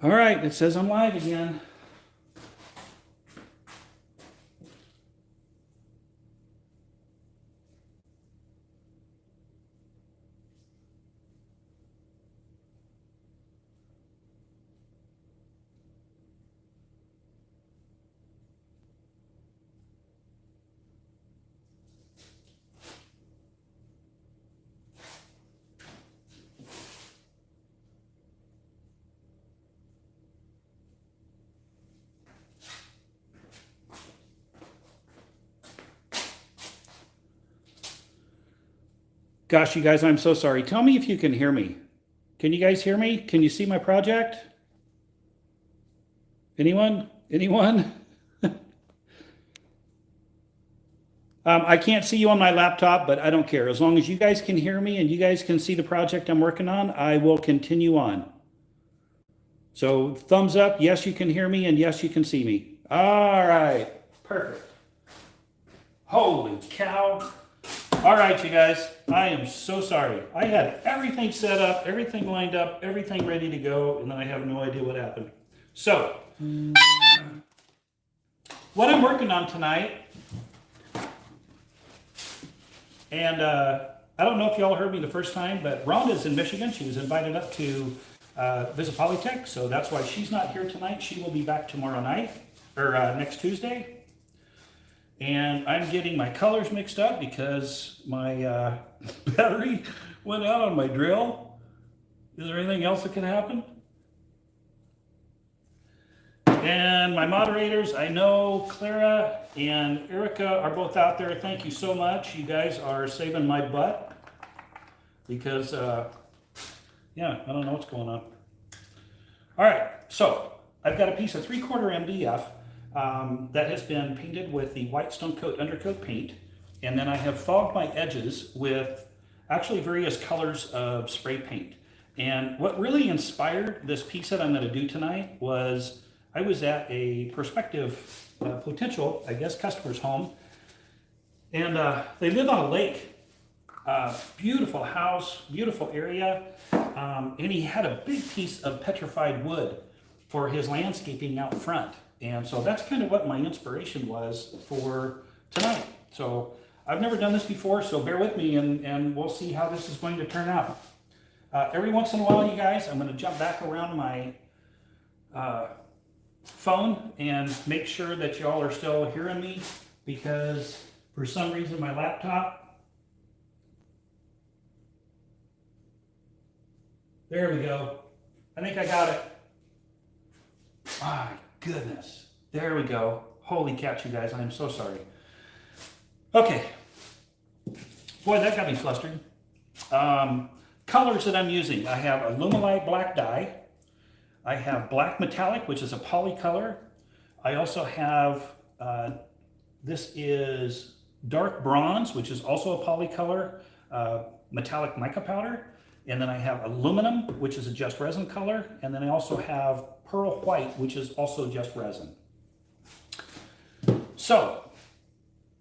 All right, it says I'm live again. Gosh, you guys, I'm so sorry. Tell me if you can hear me. Can you guys hear me? Can you see my project? Anyone? Anyone? I can't see you on my laptop, but I don't care. As long as you guys can hear me and you guys can see the project I'm working on, I will continue on. So thumbs up, yes, you can hear me, and yes, you can see me. All right, perfect. Holy cow. All right, you guys, I am so sorry. I had everything set up, everything lined up, everything ready to go, and then I have no idea what happened. So, what I'm working on tonight, and I don't know if y'all heard me the first time, but Rhonda's in Michigan. She was invited up to visit Polytech, so that's why she's not here tonight. She will be back tomorrow night, or next Tuesday. And I'm getting my colors mixed up because my battery went out on my drill. Is there anything else that can happen? And my moderators, I know Clara and Erica are both out there. Thank you so much. You guys are saving my butt because, yeah, I don't know what's going on. All right, so I've got a piece of 3/4 MDF that has been painted with the white Stone Coat undercoat paint. And then I have fogged my edges with actually various colors of spray paint. And what really inspired this piece that I'm going to do tonight was I was at a prospective potential, I guess, customer's home. And they live on a lake. Beautiful house, beautiful area. And he had a big piece of petrified wood for his landscaping out front. And so that's kind of what my inspiration was for tonight. So I've never done this before, so bear with me and we'll see how this is going to turn out. Every once in a while, you guys, I'm going to jump back around my phone and make sure that y'all are still hearing me, because for some reason my laptop, there we go. I think I got it. My goodness. There we go. Holy catch, you guys. I am so sorry. Okay. Boy, that got me flustered. Colors that I'm using. I have a Lumelite black dye. I have black metallic, which is a poly color. I also have, this is dark bronze, which is also a poly color, metallic mica powder. And then I have aluminum, which is a just resin color. And then I also have pearl white, which is also just resin. So,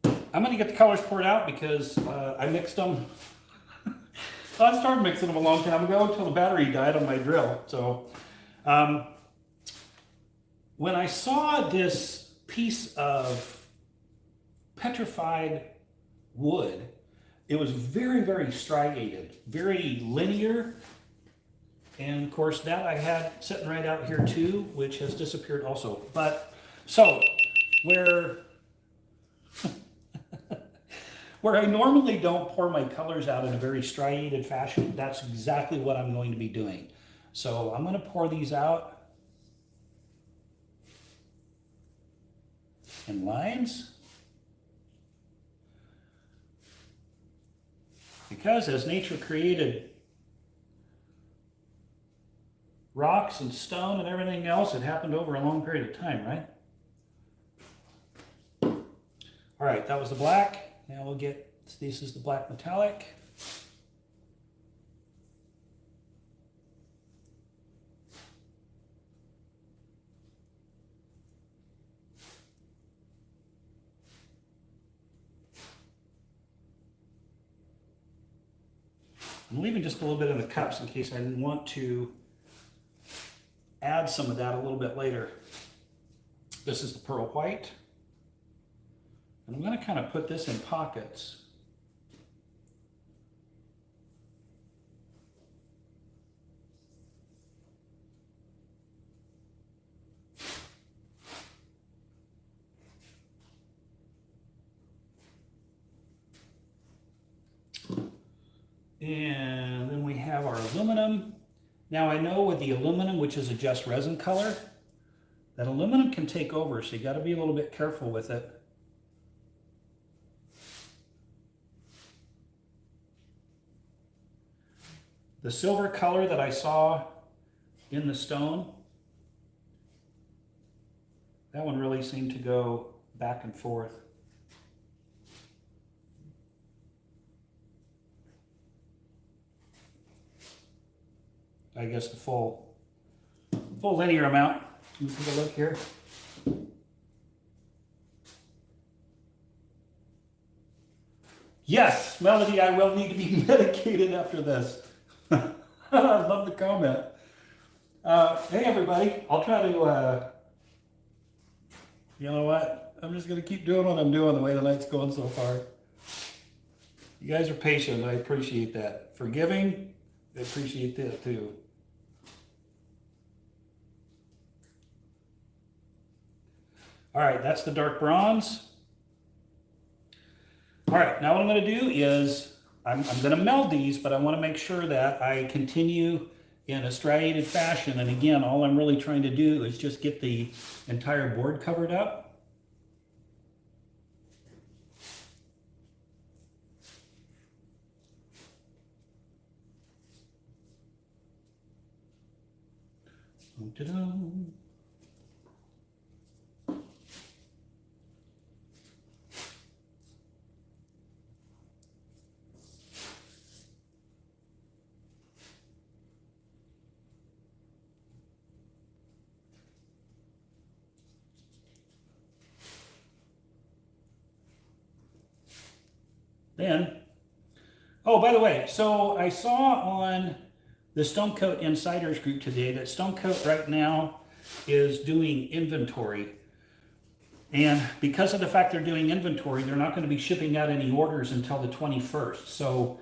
I'm gonna get the colors poured out because I mixed them. I started mixing them a long time ago until the battery died on my drill. So, when I saw this piece of petrified wood, it was very, very striated, very linear. And of course that I had sitting right out here too, which has disappeared also. But so where where I normally don't pour my colors out in a very striated fashion, that's exactly what I'm going to be doing. So I'm going to pour these out in lines. Because as nature created rocks and stone and everything else, it happened over a long period of time, right? All right, that was the black. Now we'll get, this is the black metallic. I'm leaving just a little bit in the cups in case I want to add some of that a little bit later. This is the pearl white. And I'm going to kind of put this in pockets. And then we have our aluminum. Now I know with the aluminum, which is a just resin color, that aluminum can take over, so you got to be a little bit careful with it. The silver color that I saw in the stone, that one really seemed to go back and forth. I guess the full linear amount. Can you take a look here? Yes, Melody, I will need to be medicated after this. I love the comment. Hey everybody, I'll try to, you know what? I'm just gonna keep doing what I'm doing the way the night's going so far. You guys are patient, I appreciate that. Forgiving, I appreciate that too. All right, that's the dark bronze. All right, now what I'm going to do is I'm going to meld these, but I want to make sure that I continue in a striated fashion. And again, all I'm really trying to do is just get the entire board covered up. Ta-da. Then, oh, by the way, so I saw on the Stone Coat Insiders group today that Stone Coat right now is doing inventory. And because of the fact they're doing inventory, they're not going to be shipping out any orders until the 21st. So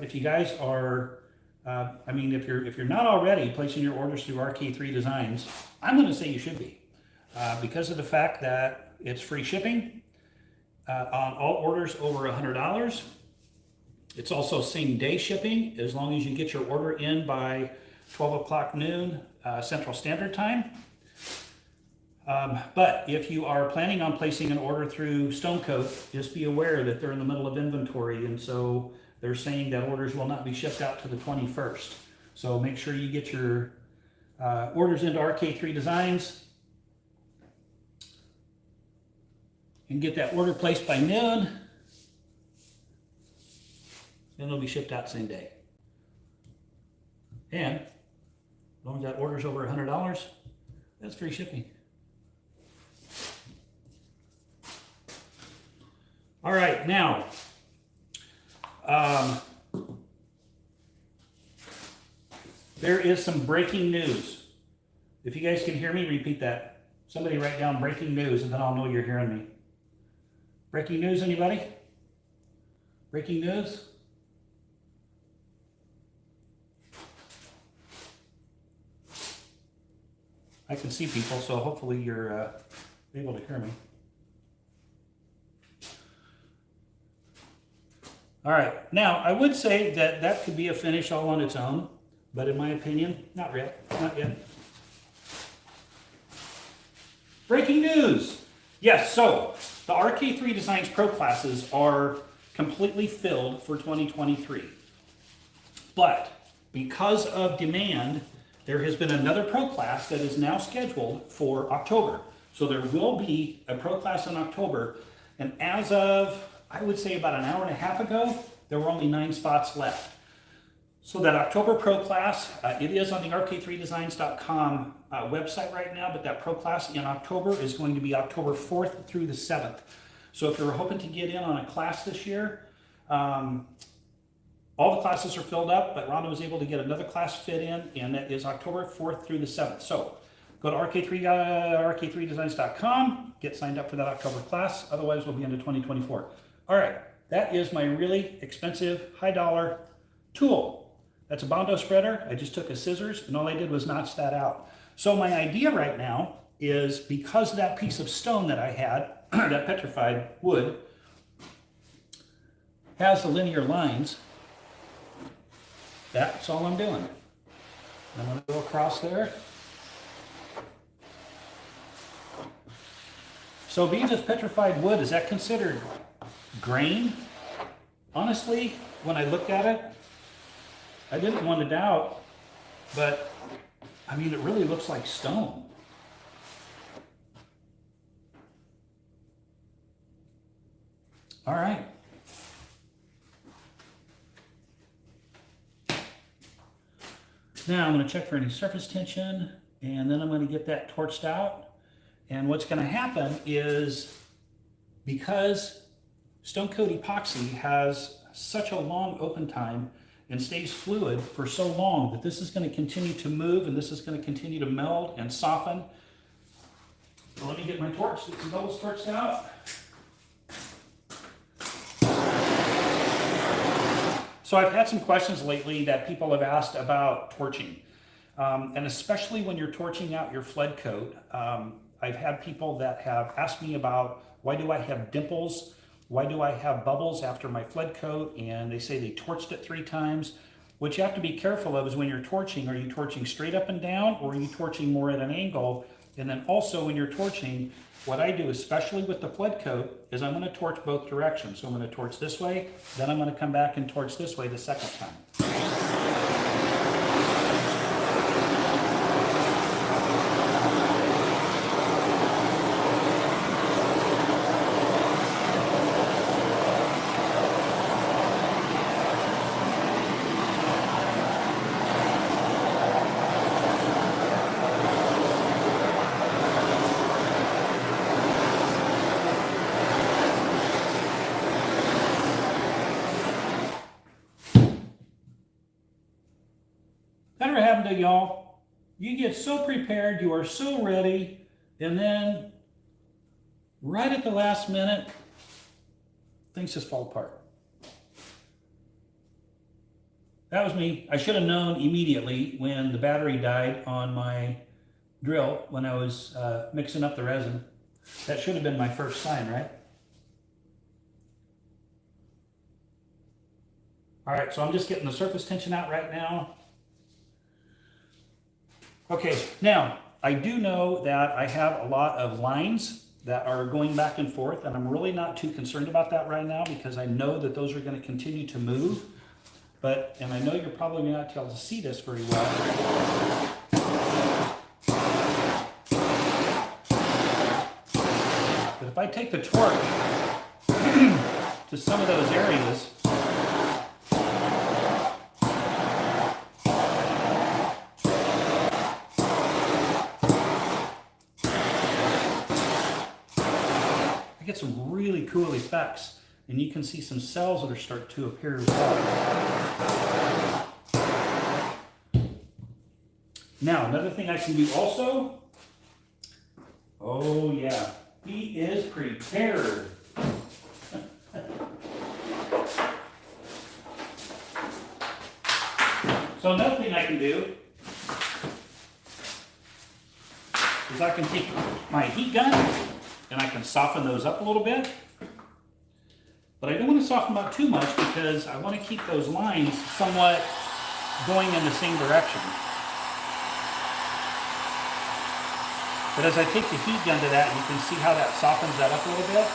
if you guys are, I mean, if you're not already placing your orders through RK3 Designs, I'm going to say you should be. Because of the fact that it's free shipping on all orders over $100. It's also same day shipping as long as you get your order in by 12 o'clock noon Central Standard Time. But if you are planning on placing an order through Stone Coat, just be aware that they're in the middle of inventory, and so they're saying that orders will not be shipped out to the 21st. So make sure you get your orders into RK3 Designs and get that order placed by noon, then it'll be shipped out same day. And as long as that order's over $100, that's free shipping. All right, now, there is some breaking news. If you guys can hear me, repeat that. Somebody write down breaking news and then I'll know you're hearing me. Breaking news, anybody? Breaking news? I can see people, so hopefully you're able to hear me. All right, now I would say that that could be a finish all on its own, but in my opinion, not yet, not yet. Breaking news! Yes, so the RK3 Designs Pro classes are completely filled for 2023. But because of demand, there has been another pro class that is now scheduled for October. So there will be a pro class in October. And as of, I would say about an hour and a half ago, there were only 9 spots left. So that October pro class, it is on the RK3Designs.com website right now, but that pro class in October is going to be October 4th through the 7th. So if you're hoping to get in on a class this year, all the classes are filled up, but Rhonda was able to get another class fit in, and that is October 4th through the 7th. So go to RK3Designs.com, get signed up for that October class. Otherwise, we'll be into 2024. All right, that is my really expensive, high dollar tool. That's a Bondo spreader. I just took a scissors, and all I did was notch that out. So my idea right now is, because that piece of stone that I had, that petrified wood, has the linear lines, that's all I'm doing. I'm going to go across there. So being this petrified wood, is that considered grain? Honestly, when I looked at it, I didn't want to doubt, but I mean, it really looks like stone. All right. Now I'm going to check for any surface tension, and then I'm going to get that torched out. And what's going to happen is, because Stone Coat Epoxy has such a long open time and stays fluid for so long, that this is going to continue to move, and this is going to continue to meld and soften. So let me get my torch, get some bubbles torched out. So I've had some questions lately that people have asked about torching, and especially when you're torching out your flood coat. I've had people that have asked me about, why do I have dimples? Why do I have bubbles after my flood coat? And they say they torched it 3 times. What you have to be careful of is, when you're torching, are you torching straight up and down, or are you torching more at an angle? And then also, when you're torching, what I do, especially with the flood coat, is I'm going to torch both directions. So I'm going to torch this way, then I'm going to come back and torch this way the second time. That ever happened to y'all? You get so prepared, you are so ready, and then right at the last minute, things just fall apart. That was me. I should have known immediately when the battery died on my drill when I was mixing up the resin. That should have been my first sign, right? All right, so I'm just getting the surface tension out right now. Okay, now, I do know that I have a lot of lines that are going back and forth, and I'm really not too concerned about that right now, because I know that those are going to continue to move. But, and I know you're probably not able to see this very well. But if I take the torch to some of those areas, I get some really cool effects, and you can see some cells that are starting to appear as well. Now, another thing I can do also, oh yeah, he is prepared. So another thing I can do is I can take my heat gun and I can soften those up a little bit. But I don't want to soften them up too much, because I want to keep those lines somewhat going in the same direction. But as I take the heat gun to that, you can see how that softens that up a little bit.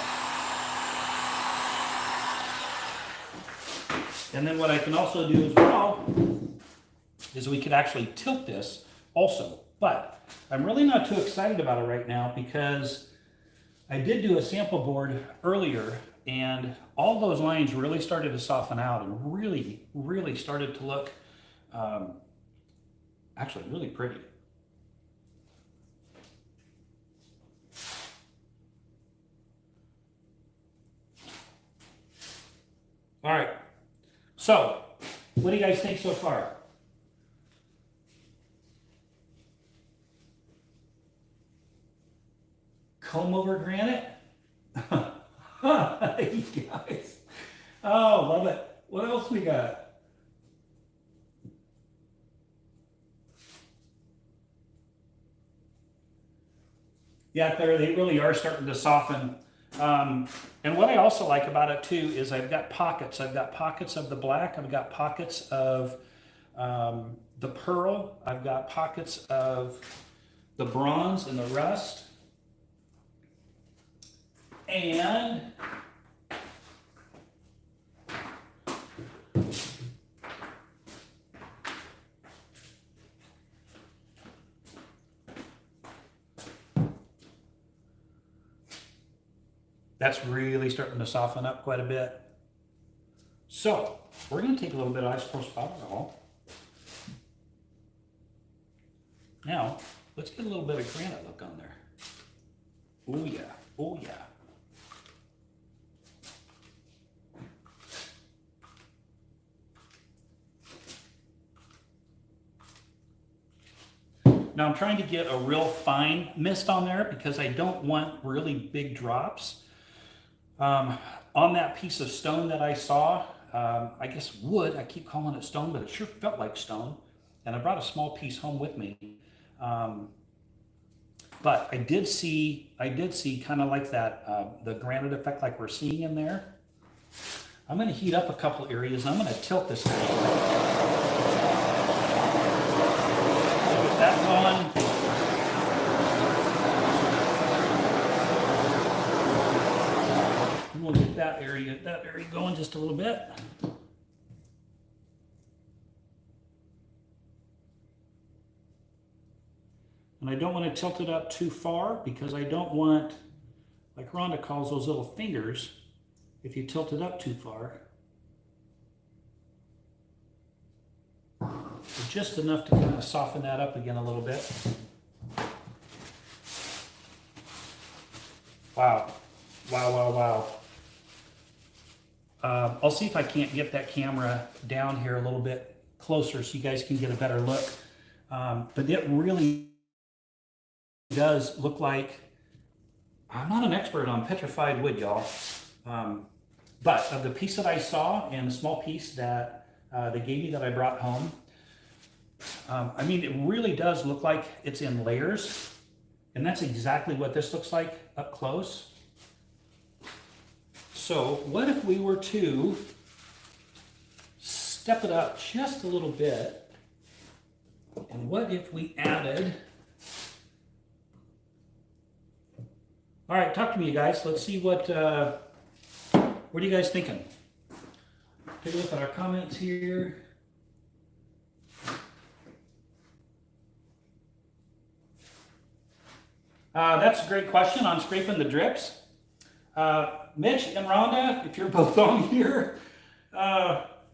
And then what I can also do as well is we could actually tilt this also. But I'm really not too excited about it right now, because I did do a sample board earlier, and all those lines really started to soften out and really, really started to look actually really pretty. All right, so What do you guys think so far? Comb over granite? You guys. Oh, love it. What else we got? Yeah, they really are starting to soften. And what I also like about it too is I've got pockets. I've got pockets of the black. I've got pockets of the pearl. I've got pockets of the bronze and the rust. And that's really starting to soften up quite a bit. So we're going to take a little bit of isopropyl alcohol. Now let's get a little bit of granite look on there. Oh yeah, oh yeah. Now I'm trying to get a real fine mist on there because I don't want really big drops. On that piece of stone that I saw, I guess wood, I keep calling it stone, but it sure felt like stone. And I brought a small piece home with me. But I did see kind of like that, the granite effect like we're seeing in there. I'm going to heat up a couple areas. I'm going to tilt this thing. Get that going. And we'll get that area going just a little bit. And I don't want to tilt it up too far because I don't want, like Rhonda calls those little fingers, if you tilt it up too far. But just enough to kind of soften that up again a little bit. Wow. Wow, wow, wow. I'll see if I can't get that camera down here a little bit closer so you guys can get a better look. But it really does look like, I'm not an expert on petrified wood, y'all. But of the piece that I saw and the small piece that they gave me that I brought home, I mean, it really does look like it's in layers. And that's exactly what this looks like up close. So what if we were to step it up just a little bit? And what if we added, all right, talk to me, you guys. Let's see what are you guys thinking? Take a look at our comments here. That's a great question on scraping the drips. Mitch and Rhonda, if you're both on here,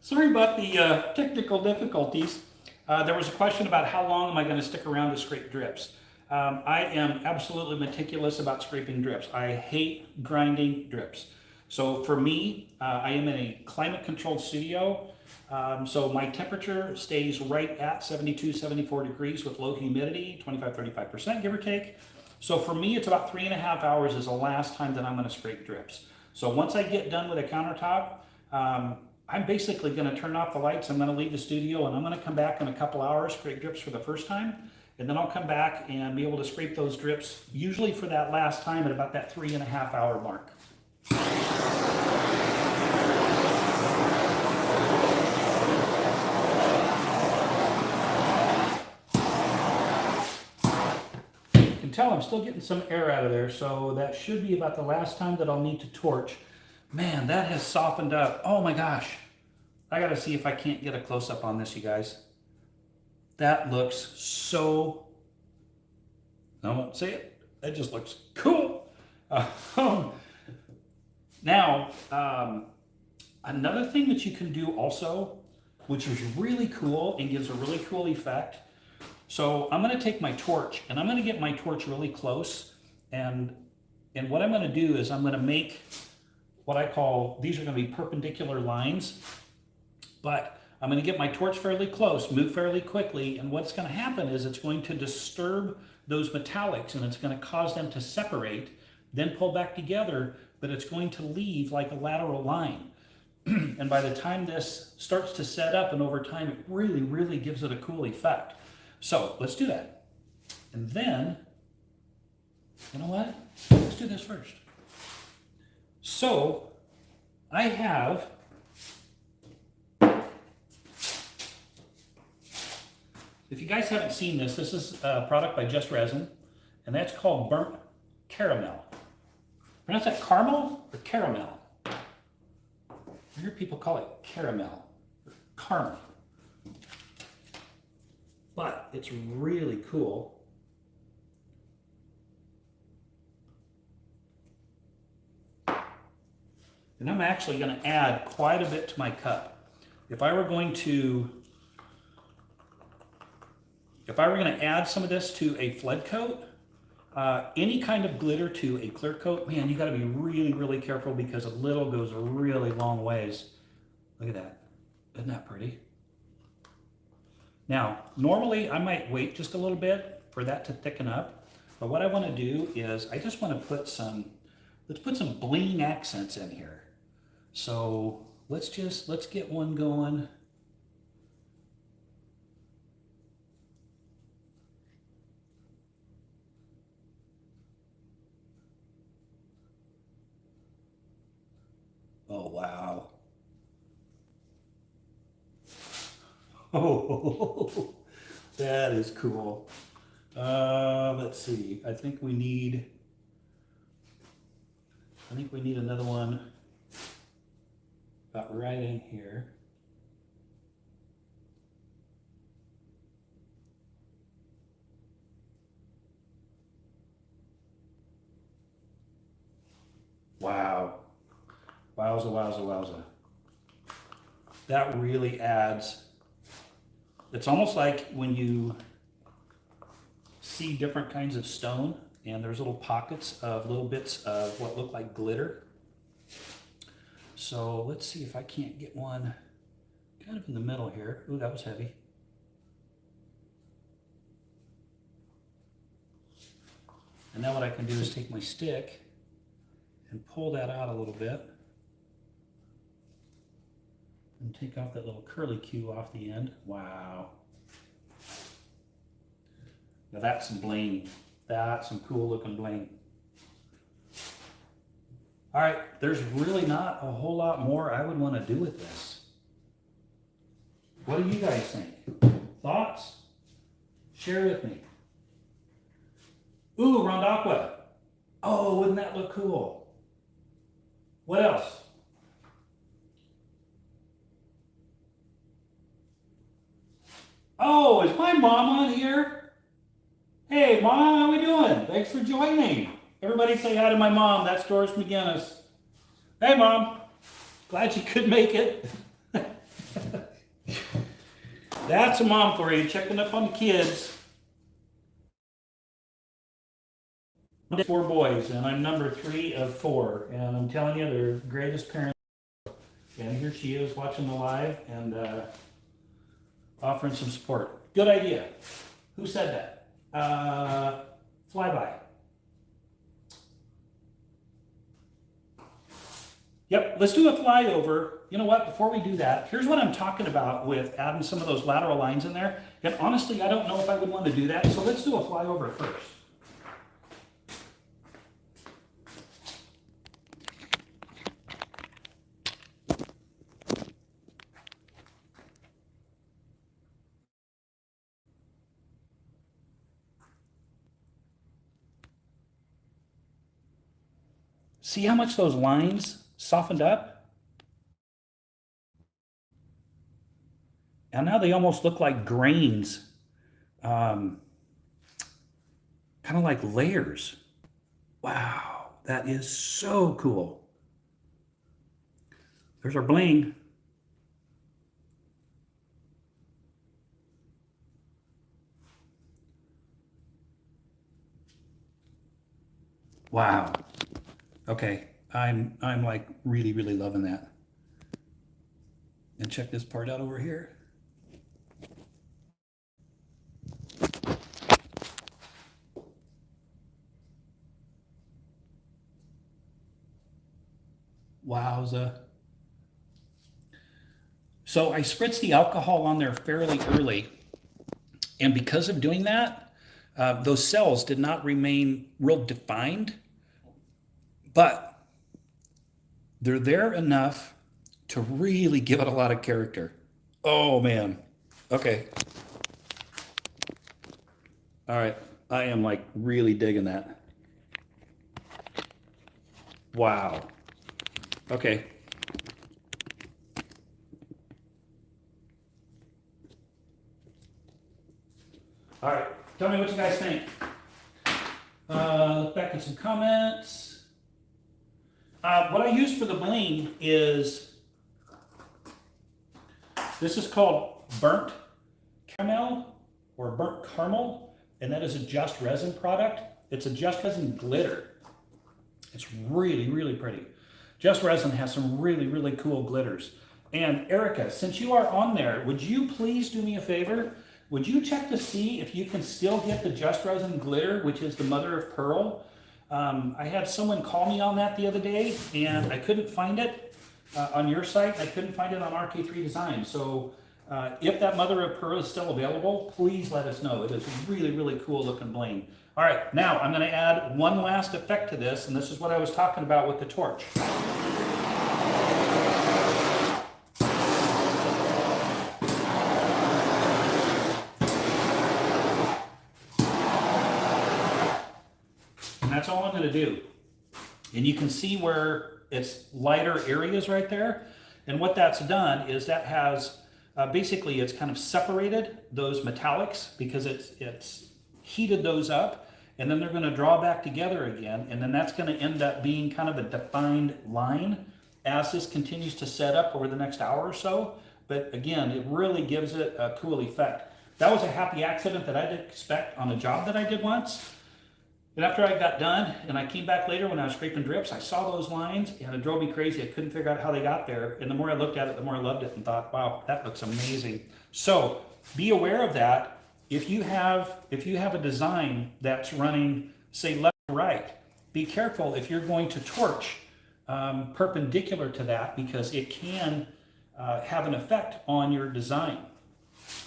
sorry about the technical difficulties. There was a question about how long am I going to stick around to scrape drips. I am absolutely meticulous about scraping drips. I hate grinding drips. So for me, I am in a climate-controlled studio. So my temperature stays right at 72, 74 degrees with low humidity, 25-35%, give or take. So for me, it's about 3.5 hours is the last time that I'm going to scrape drips. So once I get done with a countertop, I'm basically going to turn off the lights. I'm going to leave the studio and I'm going to come back in a couple hours, scrape drips for the first time. And then I'll come back and be able to scrape those drips, usually for that last time at about that 3.5 hour mark. Tell I'm still getting some air out of there, so that should be about the last time that I'll need to torch. Man, that has softened up. Oh my gosh. I gotta see if I can't get a close-up on this, you guys. That looks so, I won't say it, that just looks cool. Now, another thing that you can do also, which is really cool and gives a really cool effect. So I'm going to take my torch and I'm going to get my torch really close, and what I'm going to do is I'm going to make what I call, these are going to be perpendicular lines, but I'm going to get my torch fairly close, move fairly quickly, and what's going to happen is it's going to disturb those metallics and it's going to cause them to separate, then pull back together, but it's going to leave like a lateral line. And by the time this starts to set up and over time, it really, really gives it a cool effect. So let's do that. And then, you know what? Let's do this first. So I have if you guys haven't seen this, this is a product by Just Resin, and that's called Burnt Caramel. Pronounce that caramel or caramel? I hear people call it caramel or caramel. But it's really cool. And I'm actually going to add quite a bit to my cup. If I were going to add some of this to a flood coat, any kind of glitter to a clear coat, man, you got to be really, really careful because a little goes a really long ways. Look at that. Isn't that pretty? Now, normally I might wait just a little bit for that to thicken up, but what I want to do is I just want to put let's put some bling accents in here. So let's get one going. Oh, wow. Oh, that is cool. Let's see. I think we need another one about right in here. Wow. Wowza, wowza, wowza. That really adds. It's almost like when you see different kinds of stone and there's little pockets of little bits of what look like glitter. So let's see if I can't get one kind of in the middle here. Ooh, that was heavy. And now what I can do is take my stick and pull that out a little bit. And take off that little curly Q off the end. Wow. Now that's some bling. That's some cool looking bling. All right, there's really not a whole lot more I would want to do with this. What do you guys think? Thoughts? Share with me. Ooh, Rhonda. Oh, wouldn't that look cool? What else? Oh, is my mom on here? Hey, Mom, how we doing? Thanks for joining. Everybody say hi to my mom. That's Doris McGinnis. Hey, Mom. Glad you could make it. That's a mom for you, checking up on the kids. 4 boys, and I'm number 3 of 4. And I'm telling you, they're the greatest parents. And here she is watching the live and offering some support. Good idea. Who said that? Flyby. Yep, let's do a flyover. You know what, before we do that, here's what I'm talking about with adding some of those lateral lines in there. And honestly, I don't know if I would want to do that, so let's do a flyover first. See how much those lines softened up? And now they almost look like grains, kind of like layers. Wow, that is so cool. There's our bling. Wow. Okay, I'm like really, really loving that. And check this part out over here. Wowza. So I spritzed the alcohol on there fairly early. And because of doing that, those cells did not remain real defined, but they're there enough to really give it a lot of character. Oh man. Okay. All right. I am like really digging that. Wow. Okay. All right. Tell me what you guys think. Look back at some comments. What I use for the bling is, this is called burnt caramel or burnt caramel, and that is a Just Resin product. It's a Just Resin glitter. It's really, really pretty. Just Resin has some really, really cool glitters. And Erica, since you are on there, would you please do me a favor? Would you check to see if you can still get the Just Resin glitter, which is the mother of pearl? I had someone call me on that the other day, and I couldn't find it on your site. I couldn't find it on RK3 Designs. So if that mother of pearl is still available, please let us know. It is really, really cool looking bling. All right, now I'm going to add one last effect to this, and this is what I was talking about with the torch. And that's all I'm going to do. And you can see where it's lighter areas right there. And what that's done is that has, basically it's kind of separated those metallics because it's heated those up. And then they're going to draw back together again. And then that's going to end up being kind of a defined line as this continues to set up over the next hour or so. But again, it really gives it a cool effect. That was a happy accident that I didn't expect on a job that I did once. And after I got done, and I came back later when I was scraping drips, I saw those lines, and it drove me crazy. I couldn't figure out how they got there. And the more I looked at it, the more I loved it and thought, wow, that looks amazing. So be aware of that. If you have a design that's running, say, left to right, be careful if you're going to torch perpendicular to that, because it can have an effect on your design.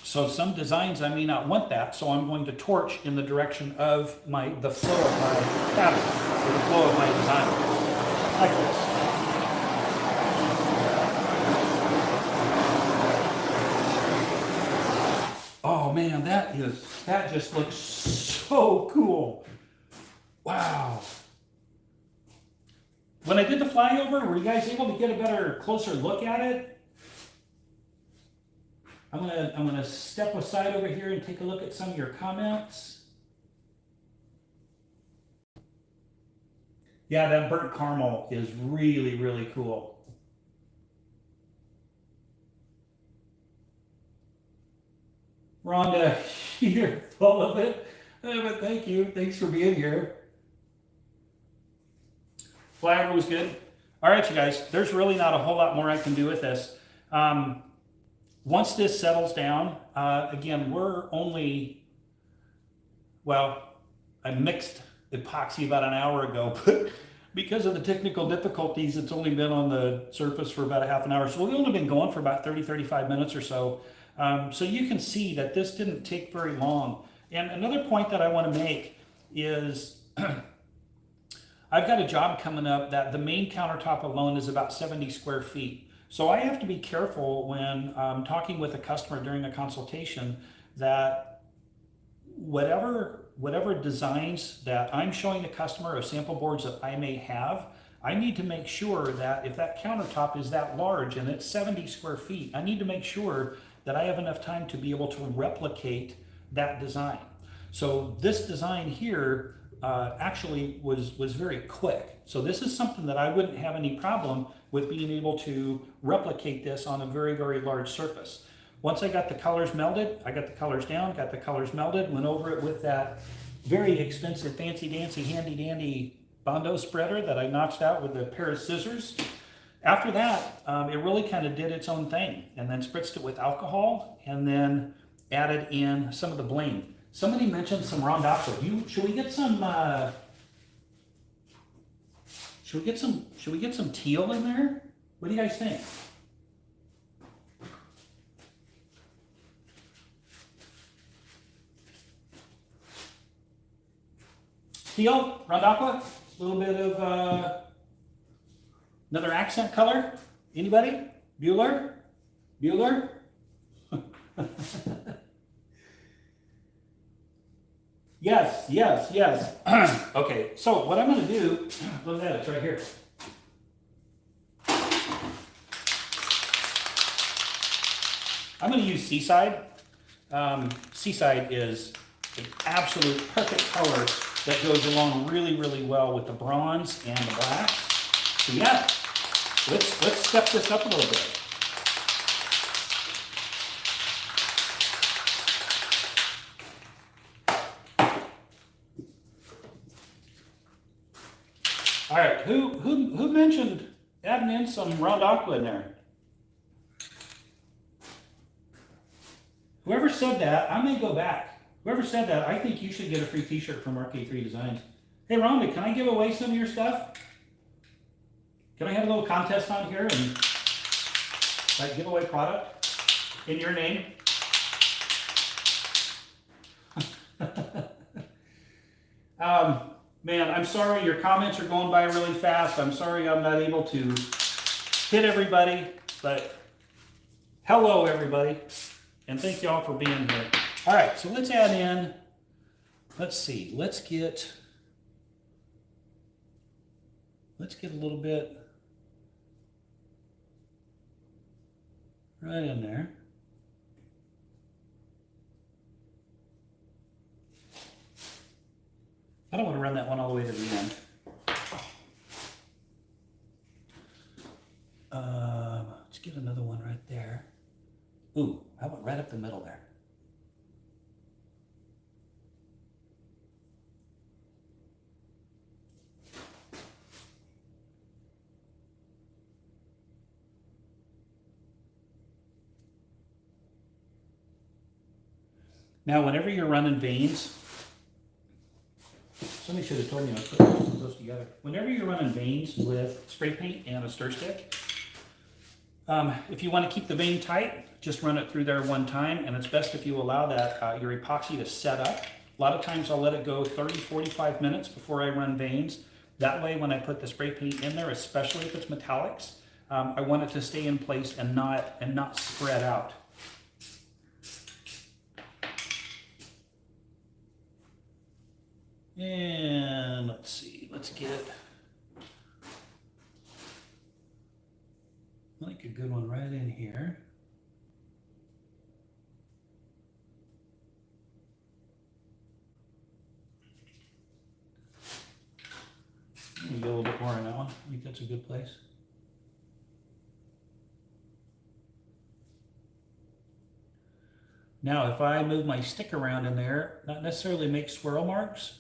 So some designs I may not want that, so I'm going to torch in the direction of the flow of my fabric, or the flow of my design, like this. Oh man, that just looks so cool. Wow. When I did the flyover, were you guys able to get a better, closer look at it? I'm gonna step aside over here and take a look at some of your comments. Yeah, that burnt caramel is really, really cool. Rhonda, you're full of it. But thank you. Thanks for being here. Flyover was good. All right, you guys, there's really not a whole lot more I can do with this. Once this settles down, again, we're only, well, I mixed epoxy about an hour ago, but because of the technical difficulties, it's only been on the surface for about a half an hour. So we've only been going for about 30, 35 minutes or so. So you can see that this didn't take very long. And another point that I want to make is I've got a job coming up that the main countertop alone is about 70 square feet. So I have to be careful when I'm talking with a customer during a consultation that whatever designs that I'm showing the customer of sample boards that I may have, I need to make sure that if that countertop is that large and it's 70 square feet, I need to make sure that I have enough time to be able to replicate that design. So this design here actually was very quick. So this is something that I wouldn't have any problem with being able to replicate this on a very, very large surface. Once I got the colors melded, I got the colors down, got the colors melded, went over it with that very expensive, fancy dancy, handy dandy Bondo spreader that I notched out with a pair of scissors. After that, it really kind of did its own thing, and then spritzed it with alcohol, and then added in some of the bling. Somebody mentioned some Rhonda. Should we get some? Should we get some teal in there? What do you guys think? Teal, Rhonda, a little bit of another accent color. Anybody? Bueller? Bueller? Yes, yes, yes. Okay, so what I'm going to do, look at that, it's right here. I'm going to use Seaside. Seaside is an absolute perfect color that goes along really, really well with the bronze and the black. So yeah, let's step this up a little bit. All right, who mentioned adding in some round aqua in there? Whoever said that, I may go back. Whoever said that, I think you should get a free t-shirt from RK3 Designs. Hey Rhonda, can I give away some of your stuff? Can I have a little contest on here and like give away product in your name? Man, I'm sorry your comments are going by really fast. I'm sorry I'm not able to hit everybody, but hello everybody, and thank y'all for being here. All right, so let's add in, let's see, let's get a little bit right in there. I don't want to run that one all the way to the end. Let's get another one right there. Ooh, how about right up the middle there? Now, whenever you're running veins, somebody should have told me I was putting those together. Whenever you're running veins with spray paint and a stir stick, if you want to keep the vein tight, just run it through there one time, and it's best if you allow that your epoxy to set up. A lot of times I'll let it go 30-45 minutes before I run veins. That way when I put the spray paint in there, especially if it's metallics, I want it to stay in place and not spread out. And let's see, let's get like a good one right in here. Maybe a little bit more on that one. I think that's a good place. Now, if I move my stick around in there, not necessarily make swirl marks,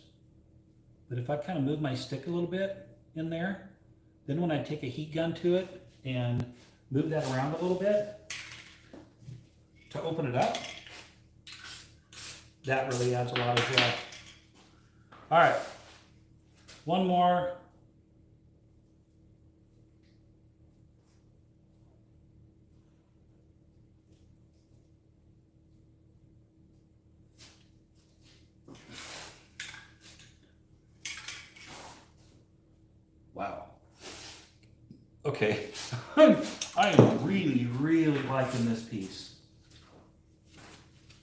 but if I kind of move my stick a little bit in there, then when I take a heat gun to it and move that around a little bit to open it up, that really adds a lot as well. All right, one more. Wow. Okay, I am really, really liking this piece.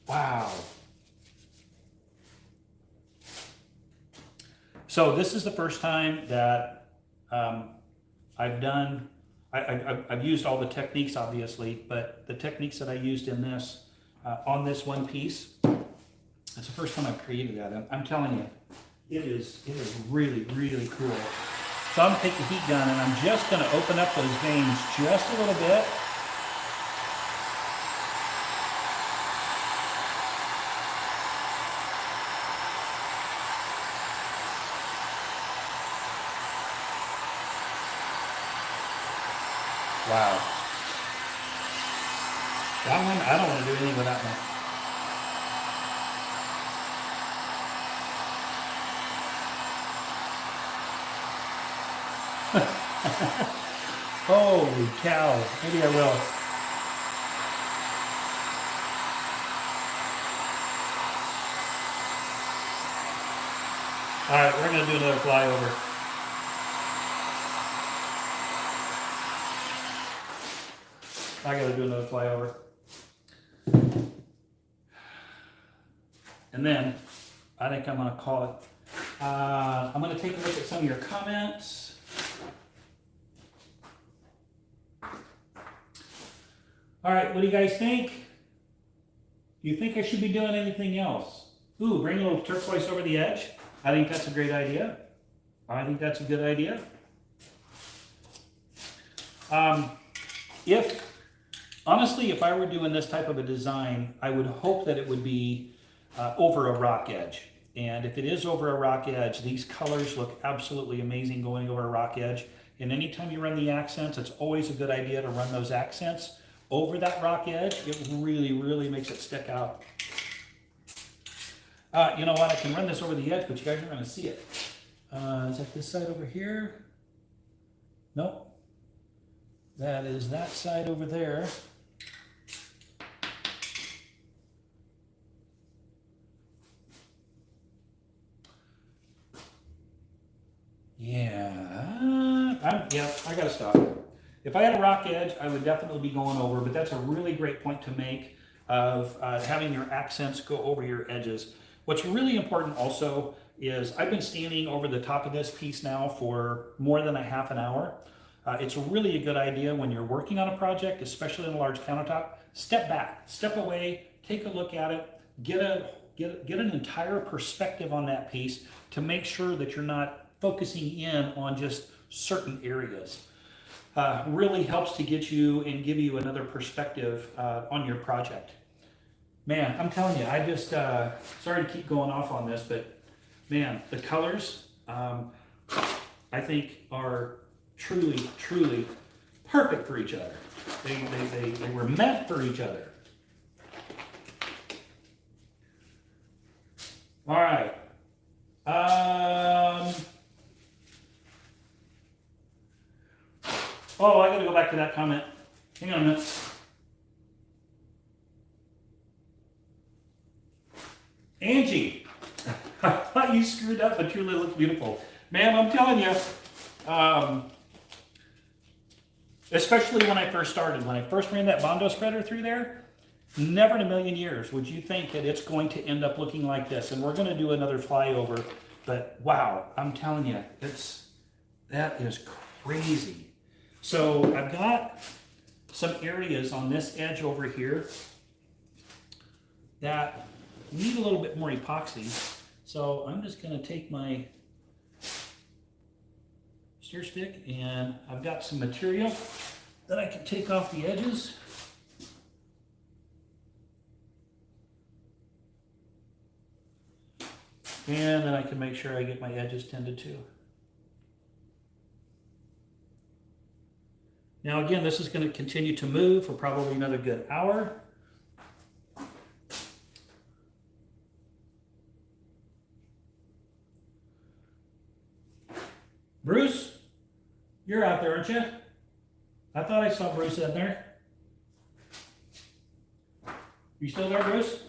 Wow. So this is the first time that I've used all the techniques, obviously, but the techniques that I used in this, on this one piece, it's the first time I've created that. I'm telling you, it is really, really cool. So I'm going to take the heat gun and I'm just going to open up those veins just a little bit. Wow. That one, I don't want to do anything with that one. Holy cow. Maybe I will. All right, we're going to do another flyover. I got to do another flyover. And then I think I'm going to call it. I'm going to take a look at some of your comments. All right, what do you guys think? Do you think I should be doing anything else? Ooh, bring a little turquoise over the edge. I think that's a great idea. I think that's a good idea. Honestly, if I were doing this type of a design, I would hope that it would be over a rock edge. And if it is over a rock edge, these colors look absolutely amazing going over a rock edge. And anytime you run the accents, it's always a good idea to run those accents over that rock edge. It really, really makes it stick out. You know what? I can run this over the edge, but you guys aren't going to see it. Is that this side over here? Nope. That is that side over there. Yeah, I gotta stop. If I had a rock edge, I would definitely be going over, but that's a really great point to make of having your accents go over your edges. What's really important also is I've been standing over the top of this piece now for more than a half an hour. It's really a good idea when you're working on a project, especially on a large countertop, step back, step away, take a look at it, get an entire perspective on that piece to make sure that you're not focusing in on just certain areas. Really helps to get you and give you another perspective on your project. Man, I'm telling you, I just, sorry to keep going off on this, but man, the colors, I think are truly, truly perfect for each other. They were meant for each other. All right. Oh, I gotta go back to that comment. Hang on a minute. Angie, I thought you screwed up, but truly looks beautiful. Ma'am, I'm telling you, especially when I first started, when I first ran that Bondo spreader through there, never in a million years would you think that it's going to end up looking like this. And we're going to do another flyover, but wow, I'm telling you, that is crazy. So I've got some areas on this edge over here that need a little bit more epoxy. So I'm just going to take my stir stick and I've got some material that I can take off the edges. And then I can make sure I get my edges tended to. Now again, this is going to continue to move for probably another good hour. Bruce, you're out there, aren't you? I thought I saw Bruce in there. You still there, Bruce?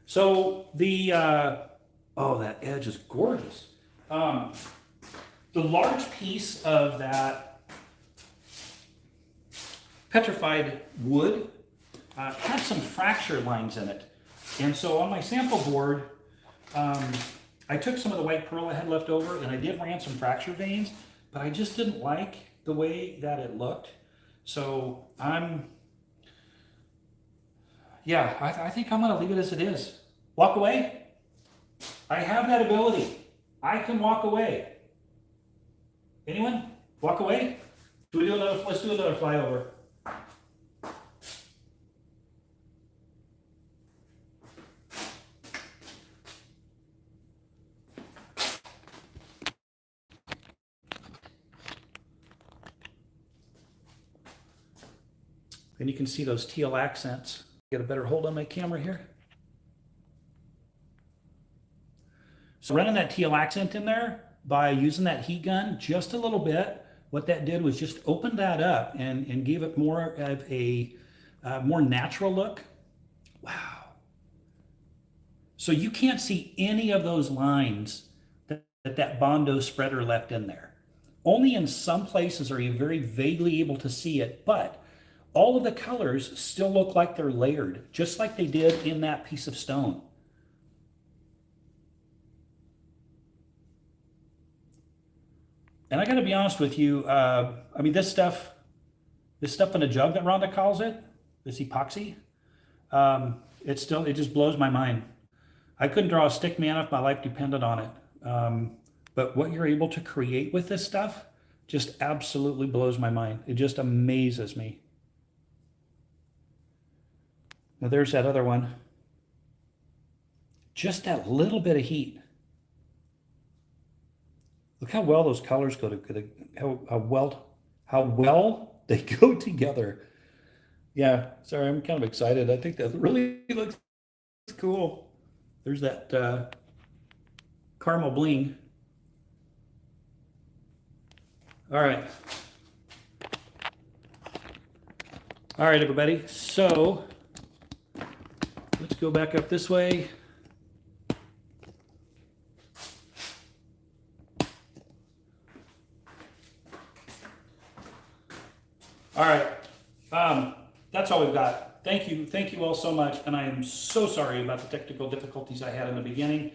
So the, oh, that edge is gorgeous. The large piece of that petrified wood had some fracture lines in it. And so on my sample board, I took some of the white pearl I had left over and I did ran some fracture veins, but I just didn't like the way that it looked. So I think I'm gonna leave it as it is. Walk away. I have that ability. I can walk away. Anyone? Walk away? Let's do another flyover. And you can see those teal accents. Get a better hold on my camera here. So running that teal accent in there by using that heat gun just a little bit, what that did was just open that up and gave it more of a more natural look. Wow. So you can't see any of those lines that Bondo spreader left in there. Only in some places are you very vaguely able to see it, but all of the colors still look like they're layered, just like they did in that piece of stone. And I got to be honest with you, I mean, this stuff in a jug that Rhonda calls it, this epoxy, it just blows my mind. I couldn't draw a stick man if my life depended on it. But what you're able to create with this stuff just absolutely blows my mind. It just amazes me. Now there's that other one. Just that little bit of heat. Look how well those colors go together. How well they go together. Yeah, sorry, I'm kind of excited. I think that really looks cool. There's that caramel bling. All right. All right, everybody. So let's go back up this way. All right, that's all we've got. Thank you all so much, and I am so sorry about the technical difficulties I had in the beginning.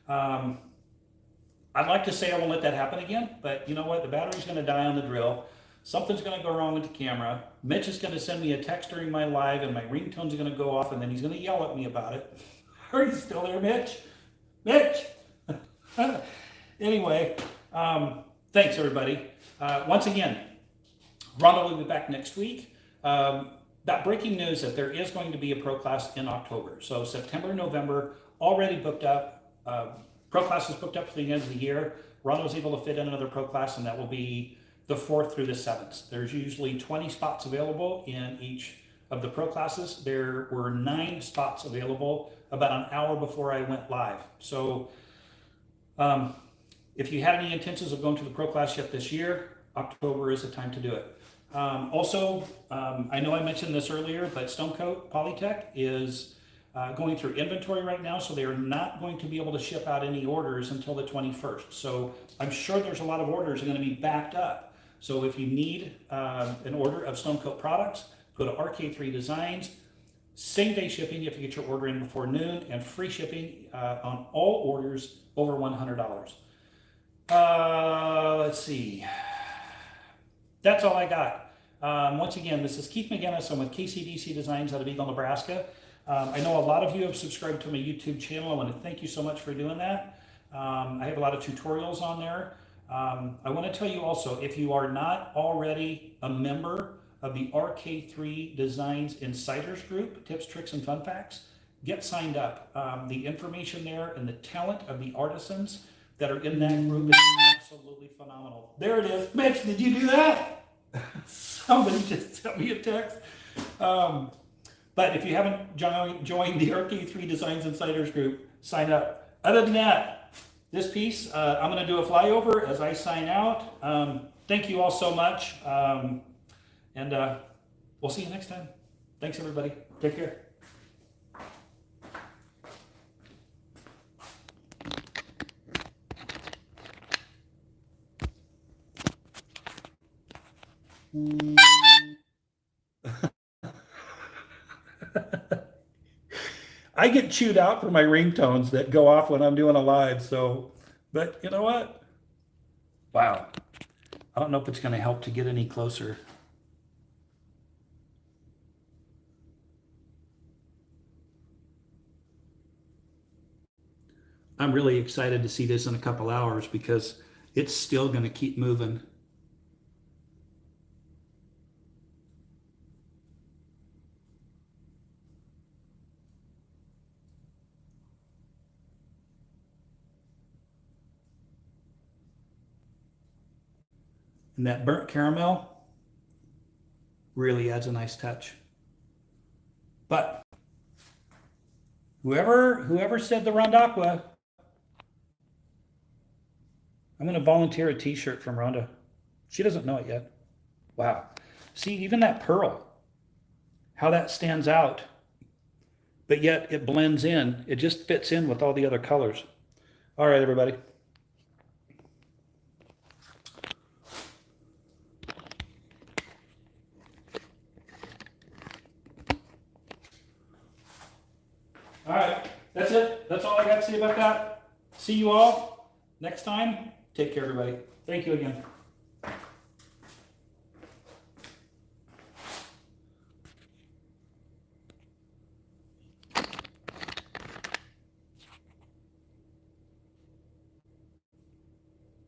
I'd like to say I won't let that happen again, but you know what? The battery's going to die on the drill. Something's going to go wrong with the camera. Mitch is going to send me a text during my live, and my ringtone's going to go off, and then he's going to yell at me about it. Are you still there, Mitch? Mitch! Anyway, thanks, everybody. Once again, Rhonda will be back next week. That breaking news that there is going to be a pro class in October. So September, November, already booked up. Pro class is booked up to the end of the year. Rhonda was able to fit in another pro class, and that will be the 4th through the 7th. There's usually 20 spots available in each of the pro classes. There were 9 spots available about an hour before I went live. So if you had any intentions of going to the pro class yet this year, October is the time to do it. Also, I know I mentioned this earlier, but Stone Coat Polytech is going through inventory right now, so they are not going to be able to ship out any orders until the 21st. So I'm sure there's a lot of orders that are going to be backed up. So if you need an order of Stone Coat products, go to RK3 Designs. Same day shipping if you get your order in before noon, and free shipping on all orders over $100. Let's see. That's all I got. Once again, this is Keith McGinnis. I'm with KCDC Designs out of Eagle, Nebraska. I know a lot of you have subscribed to my YouTube channel. I want to thank you so much for doing that. I have a lot of tutorials on there. I want to tell you also, if you are not already a member of the RK3 Designs Insiders Group, Tips, Tricks, and Fun Facts, get signed up. The information there and the talent of the artisans that are in that group is absolutely phenomenal. There it is. Mitch, did you do that? Somebody just sent me a text. But if you haven't joined the RK3 Designs Insiders Group, sign up. Other than that, this piece, I'm going to do a flyover as I sign out. Thank you all so much. And we'll see you next time. Thanks, everybody. Take care. I get chewed out for my ringtones that go off when I'm doing a live, so, but you know what? Wow. I don't know if it's going to help to get any closer. I'm really excited to see this in a couple hours because it's still going to keep moving. And that burnt caramel really adds a nice touch. But whoever said the Rondaqua, I'm going to volunteer a t-shirt from Rhonda. She doesn't know it yet. Wow. See, even that pearl, how that stands out, but yet it blends in. It just fits in with all the other colors. All right, everybody. All right, that's it. That's all I got to say about that. See you all next time. Take care, everybody. Thank you again.